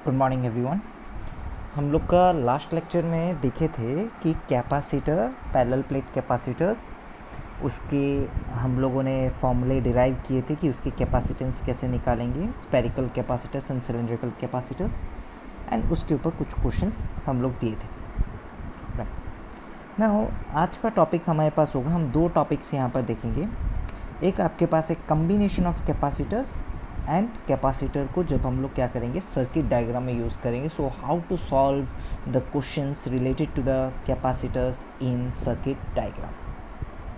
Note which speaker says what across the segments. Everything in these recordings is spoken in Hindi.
Speaker 1: Good morning everyone. हम लोग का लास्ट लेक्चर में देखे थे कि कैपेसिटर, पैरेलल प्लेट कैपेसिटर्स, उसके हम लोगों ने फॉर्मूले डिराइव किए थे कि उसकी कैपेसिटेंस कैसे निकालेंगे, spherical capacitors and cylindrical capacitors, and उसके ऊपर कुछ क्वेश्चंस हम लोग दिए थे। राइट नाउ आज का टॉपिक हमारे पास होगा, हम दो टॉपिक्स यहाँ पर देखेंगे। एक आपके पास एक combination of capacitors and capacitor को जब हम लोग क्या करेंगे, सर्किट डायग्राम में यूज़ करेंगे। So how to solve the questions related to the capacitors in circuit diagram,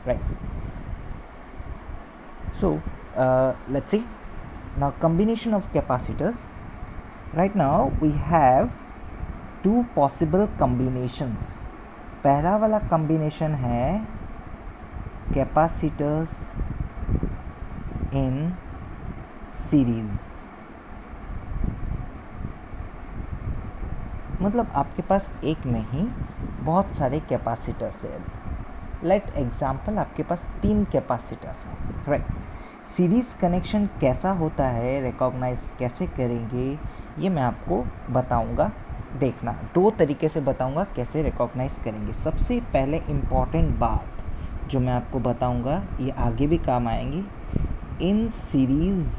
Speaker 1: right. So let's see now combination of capacitors. Right now we have two possible combinations. पहला वाला combination है capacitors in सीरीज, मतलब आपके पास एक नहीं बहुत सारे कैपेसिटर्स है। लेट एग्जांपल, आपके पास 3 कैपेसिटर्स हैं, राइट। सीरीज कनेक्शन कैसा होता है, रिकॉग्नाइज कैसे करेंगे, ये मैं आपको बताऊंगा। देखना, 2 तरीके से बताऊंगा कैसे रिकॉग्नाइज करेंगे। सबसे पहले इम्पॉर्टेंट बात जो मैं आपको बताऊंगा, ये आगे भी काम आएंगी। In series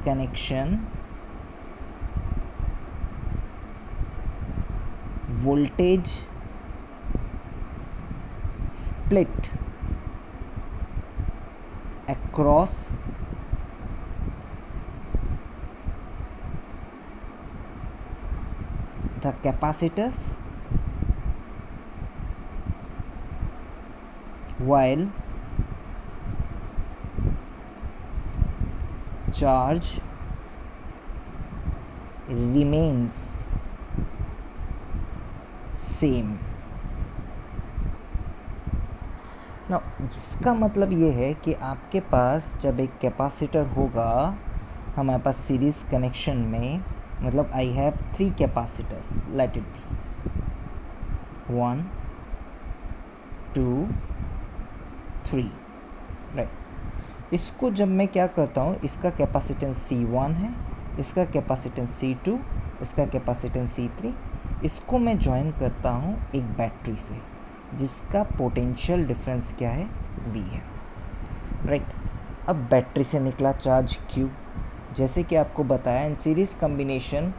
Speaker 1: connection voltage split across the capacitors while charge remains same. Now, इसका मतलब ये है कि आपके पास जब एक कैपेसिटर होगा हमारे पास सीरीज कनेक्शन में, मतलब I have 3 capacitors, let it be 1 2 3, right. इसको जब मैं क्या करता हूँ, इसका कैपेसिटेंस C1 है, इसका कैपेसिटेंस C2, इसका कैपेसिटेंस C3, इसको मैं ज्वाइन करता हूँ एक बैटरी से जिसका पोटेंशियल डिफरेंस क्या है, V है, राइट। अब बैटरी से निकला चार्ज Q, जैसे कि आपको बताया in series combination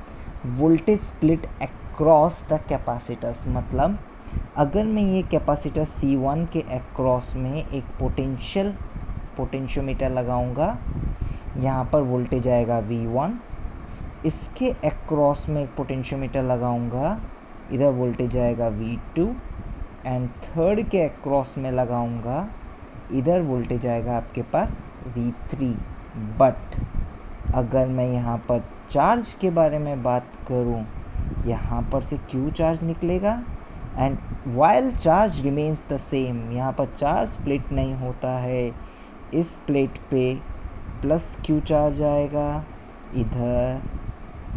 Speaker 1: voltage split across the capacitors, मतलब अगर मैं ये कैपेसिटर C1 के अक्रॉस में एक पोटेंशियोमीटर लगाऊंगा, यहाँ पर वोल्टेज आएगा V1, इसके अक्रॉस में एक पोटेंशियोमीटर लगाऊंगा, इधर वोल्टेज आएगा V2, एंड थर्ड के अक्रॉस में लगाऊंगा, इधर वोल्टेज आएगा आपके पास V3। बट अगर मैं यहाँ पर चार्ज के बारे में बात करूँ, यहाँ पर से Q चार्ज निकलेगा and while charge remains the same, यहाँ पर चार्ज स्प्लिट नहीं होता है। इस प्लेट पे प्लस Q चार्ज आएगा, इधर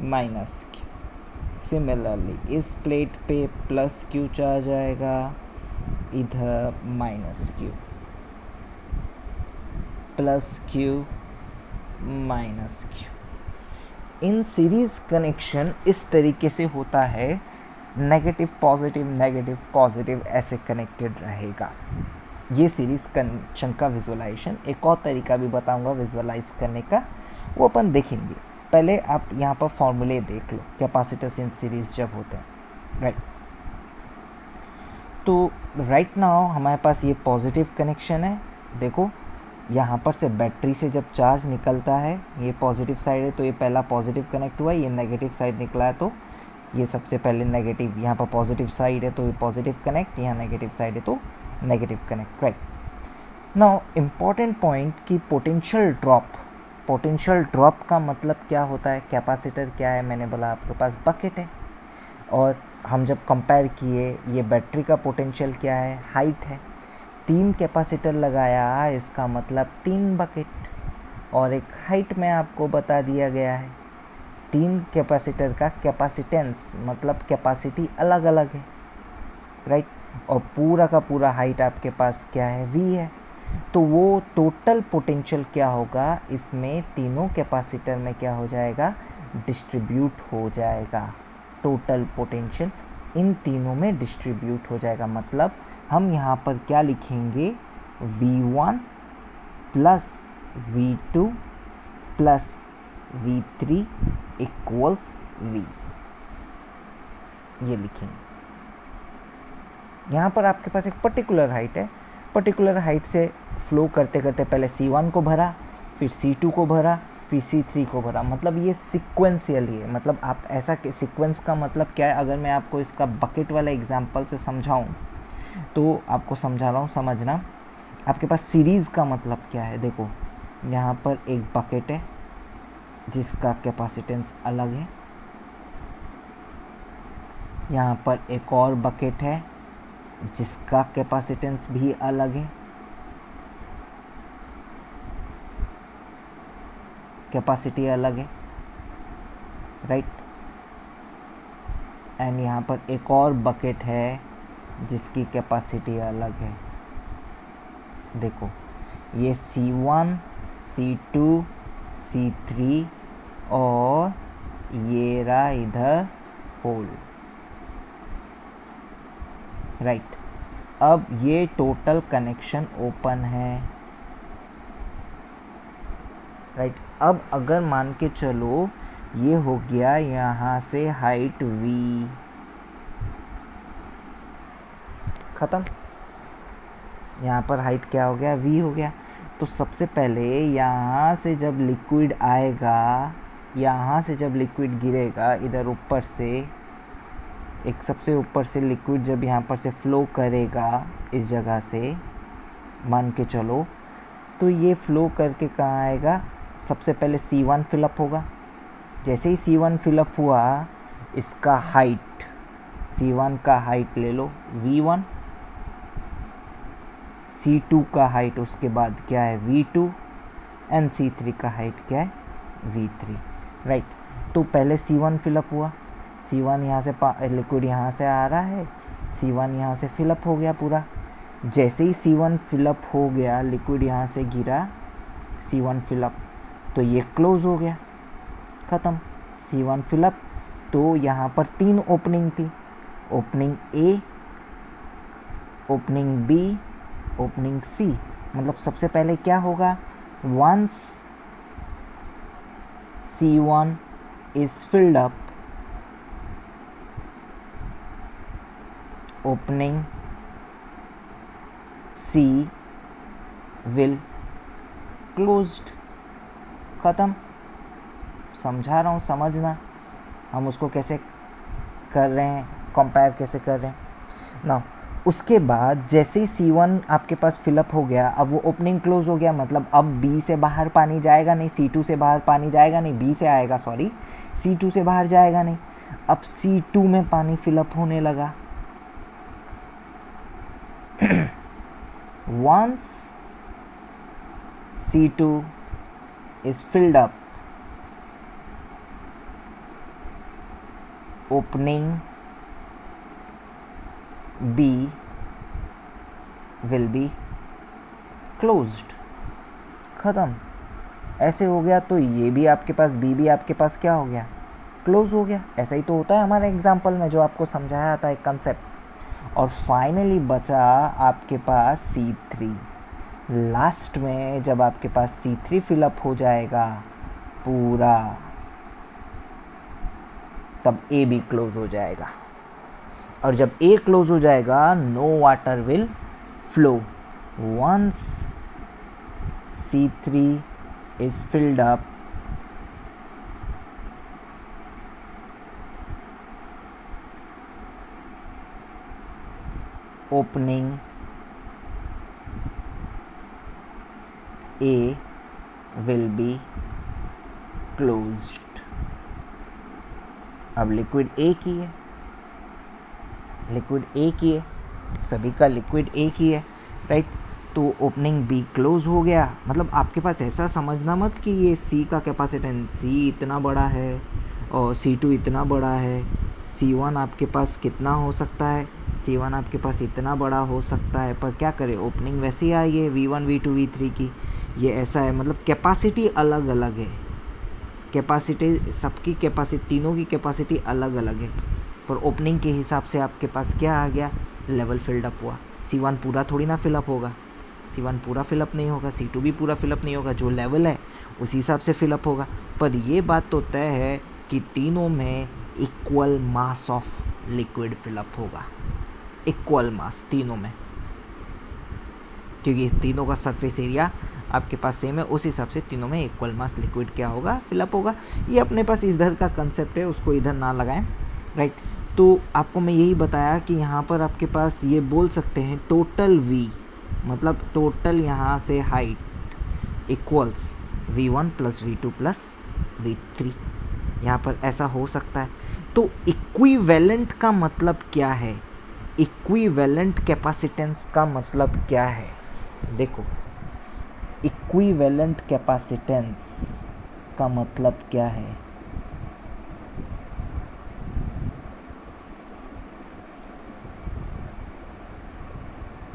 Speaker 1: माइनस Q। सिमिलरली इस प्लेट पे प्लस Q चार्ज आएगा, इधर minus Q, plus Q minus Q। In series connection इस तरीके से होता है, नेगेटिव पॉजिटिव ऐसे कनेक्टेड रहेगा। ये सीरीज कनेक्शन का विजुअलाइजेशन, एक और तरीका भी बताऊंगा विजुअलाइज करने का, वो अपन देखेंगे। पहले आप यहाँ पर फॉर्मूले देख लो कैपेसिटर्स इन सीरीज जब होते हैं, राइट। तो राइट नाउ हमारे पास ये पॉजिटिव कनेक्शन है। देखो यहाँ पर से बैटरी से जब चार्ज निकलता है, ये पॉजिटिव साइड है तो ये पहला पॉजिटिव कनेक्ट हुआ, ये नेगेटिव साइड निकला है तो ये सबसे पहले नेगेटिव। यहाँ पर पॉजिटिव साइड है तो ये पॉजिटिव कनेक्ट, यहाँ नेगेटिव साइड है तो negative connect, right. Now important point कि पोटेंशियल ड्रॉप का मतलब क्या होता है। कैपेसिटर क्या है, मैंने बोला आपके पास बकेट है, और हम जब कंपेयर किए ये बैटरी का पोटेंशियल क्या है, हाइट है। 3 कैपेसिटर लगाया, इसका मतलब 3 बकेट, और एक हाइट में आपको बता दिया गया है। 3 कैपेसिटर का कैपेसिटेंस मतलब कैपेसिटी अलग अलग है, राइट। और पूरा का पूरा हाइट आपके पास क्या है, V है। तो वो टोटल पोटेंशियल क्या होगा, इसमें तीनों कैपेसिटर में क्या हो जाएगा, डिस्ट्रीब्यूट हो जाएगा। टोटल पोटेंशियल इन तीनों में डिस्ट्रीब्यूट हो जाएगा। मतलब हम यहाँ पर क्या लिखेंगे, V1 plus V2 plus V3 equals V, ये लिखेंगे। यहाँ पर आपके पास एक पर्टिकुलर हाइट है, पर्टिकुलर हाइट से फ्लो करते करते पहले C1 को भरा, फिर C2 को भरा, फिर C3 को भरा। मतलब ये सिक्वेंशियली है। मतलब आप ऐसा सीक्वेंस का मतलब क्या है, अगर मैं आपको इसका बकेट वाला एग्जांपल से समझाऊं तो आपको समझा रहा हूँ, समझना। आपके पास सीरीज़ का मतलब क्या है, देखो यहाँ पर एक बकेट है जिसका कैपेसिटेंस अलग है, यहाँ पर एक और बकेट है जिसका कैपेसिटेंस भी अलग है, कैपेसिटी अलग है, राइट। एंड यहाँ पर एक और बकेट है जिसकी कैपेसिटी अलग है। देखो ये C1, C2, C3 और ये रहा इधर होल, राइट। अब ये टोटल कनेक्शन ओपन है, राइट। अब अगर मान के चलो ये हो गया यहाँ से हाइट V, ख़त्म। यहाँ पर हाइट क्या हो गया, V हो गया। तो सबसे पहले यहाँ से जब लिक्विड आएगा, यहाँ से जब लिक्विड गिरेगा इधर ऊपर से, एक सबसे ऊपर से लिक्विड जब यहाँ पर से फ्लो करेगा इस जगह से, मान के चलो, तो ये फ्लो करके कहाँ आएगा, सबसे पहले C1 फिलअप होगा। जैसे ही C1 फिलअप हुआ, इसका हाइट, C1 का हाइट ले लो V1, C2 का हाइट उसके बाद क्या है V2, एंड C3 का हाइट क्या है V3, राइट। तो पहले C1 फिलअप हुआ, C1 यहाँ से लिक्विड यहाँ से आ रहा है, C1 यहाँ से फिलअप हो गया पूरा। जैसे ही C1 फिलअप हो गया, लिक्विड यहाँ से गिरा, C1 फिलअप, तो ये क्लोज हो गया, ख़त्म। C1 फिलअप, तो यहाँ पर 3 ओपनिंग थी, opening A, opening B, opening C। मतलब सबसे पहले क्या होगा, once C1 is filled up, opening C will closed, ख़त्म। समझा रहा हूँ, समझना हम उसको कैसे कर रहे हैं, कंपेयर कैसे कर रहे हैं ना। उसके बाद जैसे ही C1 आपके पास फिलअप हो गया, अब वो ओपनिंग क्लोज हो गया, मतलब अब B से बाहर पानी जाएगा नहीं, C2 से बाहर पानी जाएगा नहीं, B से आएगा, सॉरी C2 से बाहर जाएगा नहीं। अब C2 में पानी फिलअप होने लगा। Once C2 is filled up, opening B will be closed, ख़त्म। ऐसे हो गया, तो ये भी आपके पास, B भी आपके पास क्या हो गया, क्लोज हो गया। ऐसा ही तो होता है हमारे एग्जाम्पल में जो आपको समझाया था एक कंसेप्ट। और फाइनली बचा आपके पास C3। लास्ट में जब आपके पास C3 फिलअप हो जाएगा पूरा, तब A भी क्लोज हो जाएगा। और जब A क्लोज हो जाएगा, no water will flow. Once C3 is filled up, opening A will be closed। अब लिक्विड एक ही है, लिक्विड एक ही है, सभी का लिक्विड एक ही है, राइट। तो ओपनिंग B क्लोज हो गया। मतलब आपके पास ऐसा समझना मत कि ये C का कैपेसिटेंस C इतना बड़ा है और C2 इतना बड़ा है। C1 आपके पास कितना हो सकता है, C1 आपके पास इतना बड़ा हो सकता है, पर क्या करें, ओपनिंग वैसे ही आई है V1 V2 V3 की, ये ऐसा है, मतलब कैपेसिटी अलग अलग है, कैपेसिटी सबकी कैपेसिटी, तीनों की कैपेसिटी अलग अलग है, पर ओपनिंग के हिसाब से आपके पास क्या आ गया, लेवल फिल्डअप हुआ। C1 पूरा थोड़ी ना फिलअप होगा, C1 पूरा फिलअप नहीं होगा, C2 भी पूरा फिलअप नहीं होगा, जो लेवल है उसी हिसाब से फिलअप होगा। पर ये बात तो तय है कि तीनों में equal mass of liquid fill up होगा, इक्वल मास तीनों में, क्योंकि तीनों का सरफेस एरिया आपके पास सेम है, उस हिसाब से तीनों में इक्वल मास लिक्विड क्या होगा, फिलअप होगा। ये अपने पास इधर का कंसेप्ट है, उसको इधर ना लगाएं, राइट। तो आपको मैं यही बताया कि यहाँ पर आपके पास ये बोल सकते हैं टोटल V, मतलब टोटल यहाँ से height equals V1 plus V2 plus V3, यहाँ पर ऐसा हो सकता है। तो इक्विवेलेंट का मतलब क्या है, इक्विवेलेंट कैपेसिटेंस का मतलब क्या है, देखो इक्विवेलेंट कैपेसिटेंस का मतलब क्या है,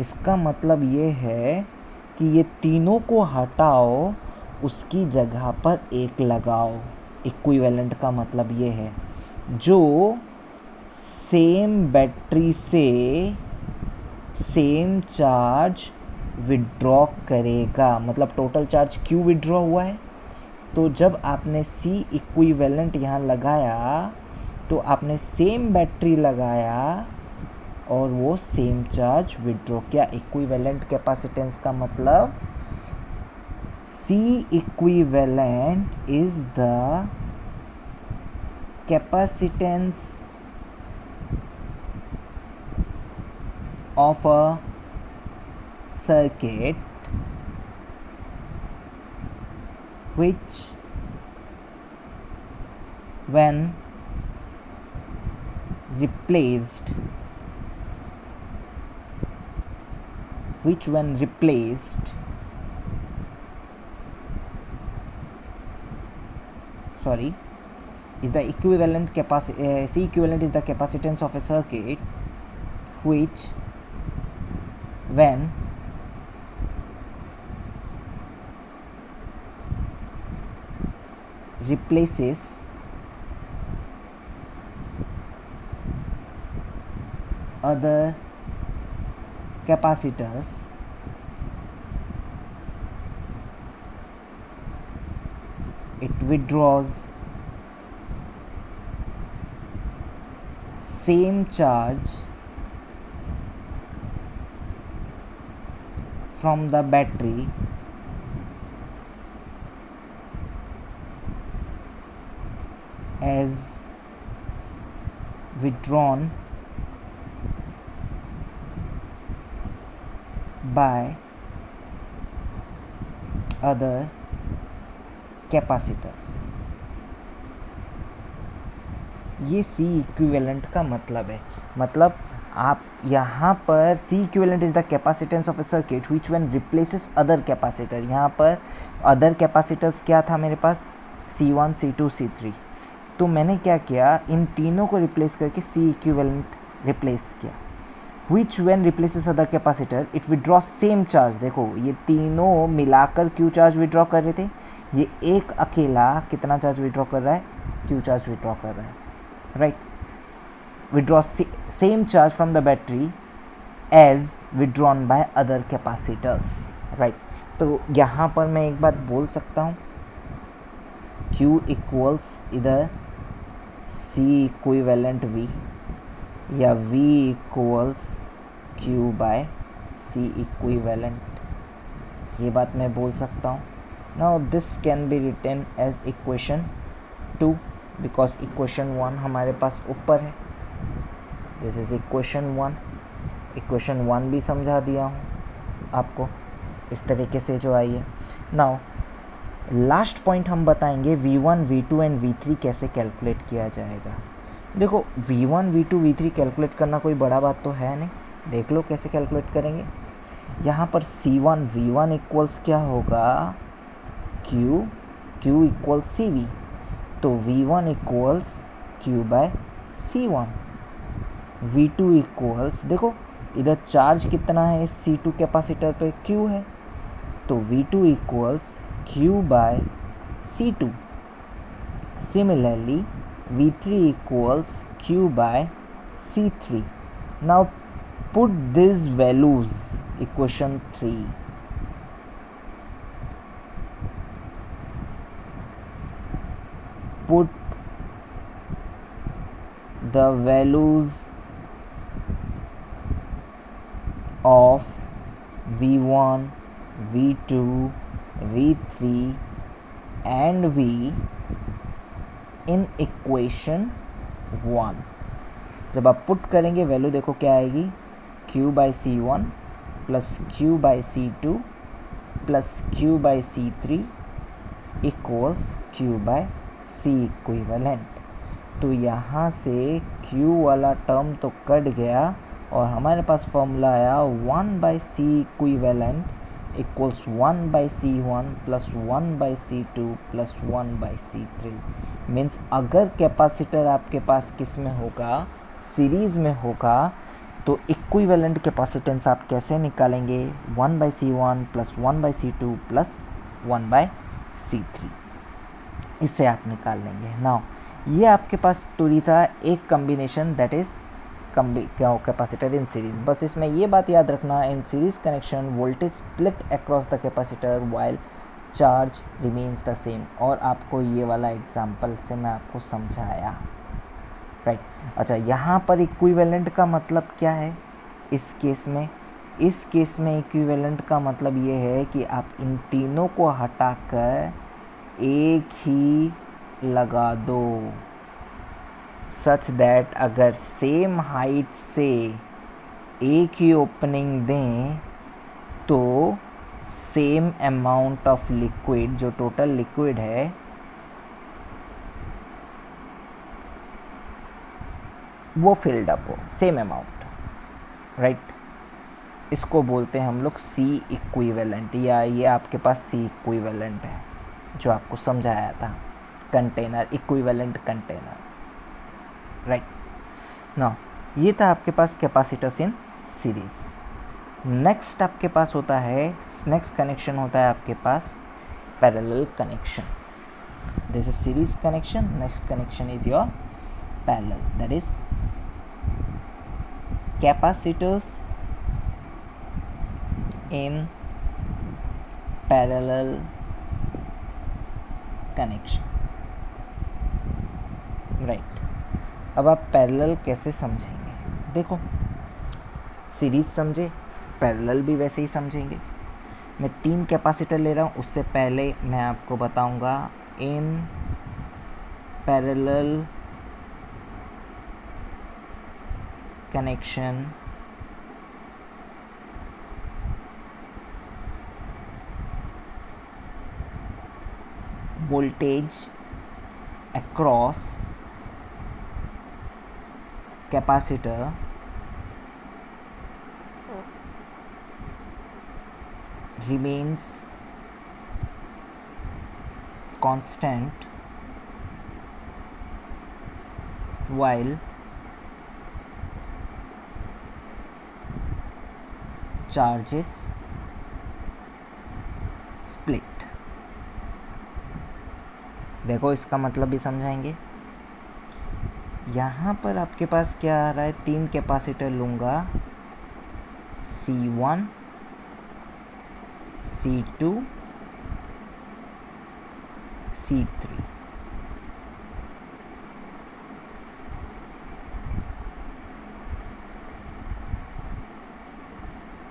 Speaker 1: इसका मतलब ये है कि ये तीनों को हटाओ, उसकी जगह पर एक लगाओ। इक्विवेलेंट का मतलब ये है जो सेम बैटरी से सेम चार्ज विड्रॉ करेगा, मतलब टोटल चार्ज Q विड्रॉ हुआ है, तो जब आपने C इक्विवेलेंट यहाँ लगाया तो आपने सेम बैटरी लगाया और वो सेम चार्ज विड्रॉ किया। इक्विवेलेंट कैपेसिटेंस का मतलब C equivalent is the capacitance of a circuit which when replaced is the equivalent capacity, C equivalent is the capacitance of a circuit which when replaces other capacitors it withdraws same charge from the battery as withdrawn by other capacitors। ये C इक्विवेलेंट का मतलब है, मतलब आप यहाँ पर C equivalent is the capacitance of A circuit which when replaces other capacitor, यहाँ पर अदर कैपेसिटर्स क्या था मेरे पास, C1 C2 C3, तो मैंने क्या किया, इन तीनों को रिप्लेस करके C इक्विवेलेंट रिप्लेस किया। which when replaces other capacitor it withdraws same charge, देखो ये तीनों मिलाकर Q चार्ज विड्रॉ कर रहे थे, ये एक अकेला कितना चार्ज विड्रॉ कर रहा है, Q चार्ज विड्रॉ कर रहा है, right. withdraws same charge from the battery as withdrawn by other capacitors, right। तो यहाँ पर मैं एक बात बोल सकता हूँ, Q इक्वल्स इधर C इक्विवेलेंट V या V equals Q by C equivalent, ये बात मैं बोल सकता हूँ। Now this can be written as equation 2 because equation 1 हमारे पास ऊपर है, दिस इज इक्वेशन 1, इक्वेशन 1 भी समझा दिया हूँ आपको इस तरीके से जो आई है। नाउ लास्ट पॉइंट हम बताएंगे V1 V2 एंड V3 कैसे कैलकुलेट किया जाएगा। देखो V1 V2 V3 कैलकुलेट करना कोई बड़ा बात तो है नहीं, देख लो कैसे कैलकुलेट करेंगे। यहाँ पर C1 V1 इक्वल्स क्या होगा, Q इक्वल्स CV, तो V1 equals Q bye C1। V2 equals, देखो इधर चार्ज कितना है इस C2 कैपेसिटर पे, Q है, तो V2 equals Q by C2. Similarly, V3 equals Q by C3. Now put these values, equation 3. Put the values of V1, V2, V3 and V in equation 1. जब आप पुट करेंगे वैल्यू देखो क्या आएगी, Q by C1 plus Q by C2 plus Q by C3 equals Q by C equivalent. तो यहाँ से Q वाला टर्म तो कट गया और हमारे पास फॉर्मूला आया 1 by C equivalent equals 1 by C1 plus 1 by C2 plus 1 by C3. Means अगर कैपेसिटर आपके पास किस में होगा, सीरीज़ में होगा, तो इक्विवेलेंट कैपेसिटेंस आप कैसे निकालेंगे, 1 by C1 plus 1 by C2 plus 1 by C3, इसे आप निकाल लेंगे. नाउ ये आपके पास थोड़ी था एक combination, that is capacitor in series. बस इसमें ये बात याद रखना, in series connection voltage split across the capacitor while charge remains the same. और आपको ये वाला एग्जांपल से मैं आपको समझाया, राइट. अच्छा, यहाँ पर इक्विवेलेंट का मतलब क्या है इस केस में? इस केस में इक्विवेलेंट का मतलब ये है कि आप इन तीनों को हटाकर एक ही लगा दो, सच दैट अगर सेम हाइट से एक ही ओपनिंग दें तो सेम अमाउंट ऑफ लिक्विड, जो टोटल लिक्विड है, वो फिल्ड अप हो, सेम अमाउंट, राइट. इसको बोलते हैं हम लोग C इक्विवेलेंट, या ये आपके पास C इक्विवेलेंट है जो आपको समझाया था, container, equivalent container, right. Now ये था आपके पास कैपेसिटर्स इन सीरीज. नेक्स्ट आपके पास होता है, नेक्स्ट कनेक्शन होता है आपके पास parallel connection. This is series connection, next connection is your parallel, that is capacitors in parallel connection, right. अब आप पैरेलल कैसे समझेंगे? देखो, सीरीज समझे, पैरेलल भी वैसे ही समझेंगे. मैं 3 कैपेसिटर ले रहा हूँ, उससे पहले मैं आपको बताऊंगा in parallel connection voltage across capacitor remains constant while charges split. देखो, इसका मतलब भी समझाएंगे. यहाँ पर आपके पास क्या आ रहा है, 3 कैपेसिटर लूँगा, C1, C2, C3.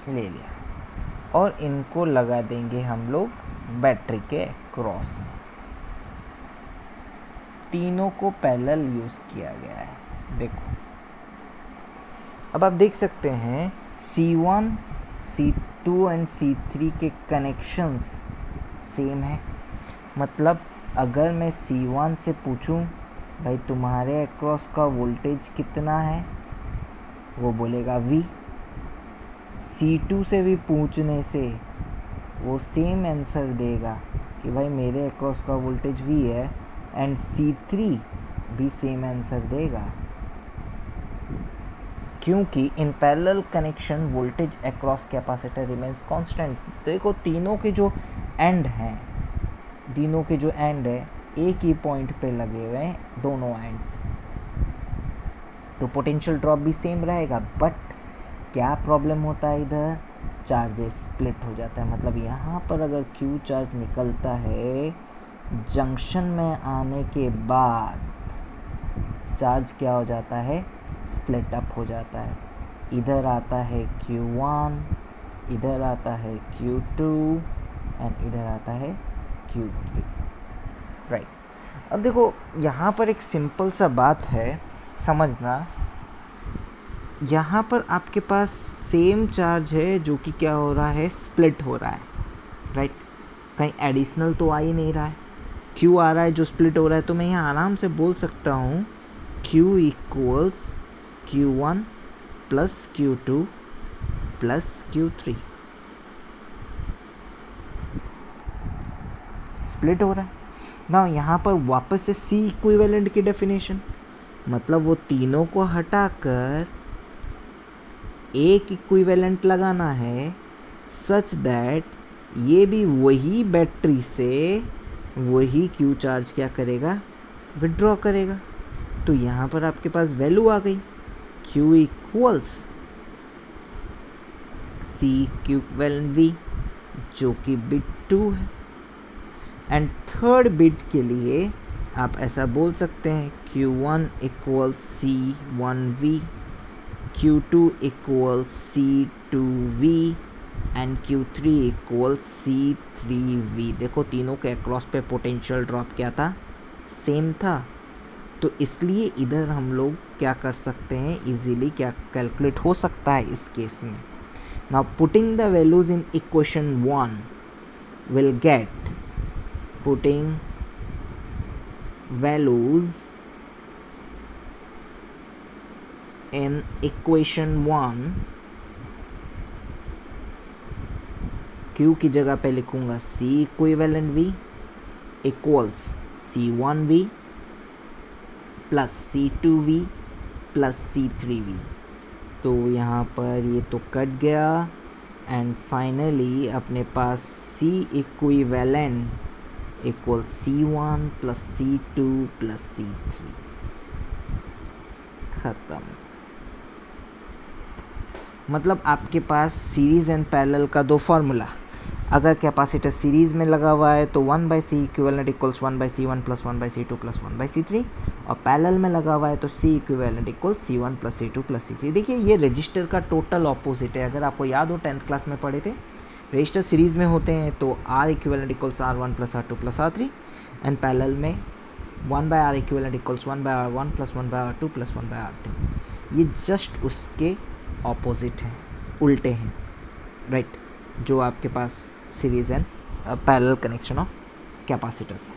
Speaker 1: ले लिया और इनको लगा देंगे हम लोग बैटरी के क्रॉस में. तीनों को पैरेलल यूज़ किया गया है. देखो, अब आप देख सकते हैं C1, C2 एंड C3 के कनेक्शंस सेम है. मतलब अगर मैं C1 से पूछूं भाई तुम्हारे अक्रॉस का वोल्टेज कितना है, वो बोलेगा V. C2 से भी पूछने से वो सेम आंसर देगा कि भाई मेरे अक्रॉस का वोल्टेज V है, एंड C3 भी सेम आंसर देगा. क्योंकि in parallel connection voltage across capacitor remains constant. देखो तीनों के जो एंड हैं, तीनों के जो एंड है एक ही पॉइंट पे लगे हुए हैं दोनों एंड्स, तो पोटेंशियल ड्रॉप भी सेम रहेगा। बट क्या प्रॉब्लम होता है, इधर चार्जेस स्प्लिट हो जाता है। मतलब यहाँ पर अगर Q चार्ज निकलता है जंक्शन में आने के बाद चार्ज क्या हो जाता है, स्प्लिट अप हो जाता है। इधर आता है Q1, इधर आता है Q2 एंड इधर आता है Q3, राइट। अब देखो यहाँ पर एक सिंपल सा बात है समझना, यहाँ पर आपके पास सेम चार्ज है जो कि क्या हो रहा है, स्प्लिट हो रहा है, राइट। कहीं एडिशनल तो आ ही नहीं रहा है, Q आ रहा है जो स्प्लिट हो रहा है। तो मैं यहाँ आराम से बोल सकता हूँ Q equals Q1 plus Q2 plus Q3, split हो रहा है ना। यहाँ पर वापस से C इक्विवेलेंट की डेफिनेशन, मतलब वो तीनों को हटाकर एक इक्विवेलेंट लगाना है सच दैट ये भी वही बैटरी से वही Q चार्ज क्या करेगा, विड्रॉ करेगा। तो यहाँ पर आपके पास वैल्यू आ गई Q equals C equivalent V जो कि बिट 2 है। एंड थर्ड बिट के लिए आप ऐसा बोल सकते हैं Q1 equals C1V, Q2 equals C2V and Q3 equals C3V। देखो तीनों के अक्रॉस पे पोटेंशियल ड्रॉप क्या था, सेम था। तो इसलिए इधर हम लोग क्या कर सकते हैं, इजीली क्या कैलकुलेट हो सकता है इस केस में। Now putting the values in equation 1 will get, putting values in equation 1, Q की जगह पे लिखूंगा C equivalent V equals C1V plus C2V plus C3V। तो यहाँ पर ये तो कट गया एंड फाइनली अपने पास C equivalent equals C1 plus C2 plus C3, ख़त्म। मतलब आपके पास सीरीज़ एंड पैरेलल का दो फार्मूला, अगर कैपेसिटर सीरीज़ में लगा हुआ है तो 1/C equivalent equals 1/C1 plus 1/C2 plus 1/C3, और पैरेलल में लगा हुआ है तो C equivalent equals C1 plus C2 plus C3। देखिए ये रजिस्टर का टोटल ऑपोजिट है। अगर आपको याद हो 10th क्लास में पढ़े थे, रजिस्टर सीरीज़ में होते हैं तो R equivalent equals R1 plus R2 plus R3 and parallel में 1/R equivalent equals 1/R1 plus 1/R2 plus 1/R3। ये जस्ट उसके ऑपोजिट हैं, उल्टे हैं, राइट, जो आपके पास series and parallel connection of capacitors है।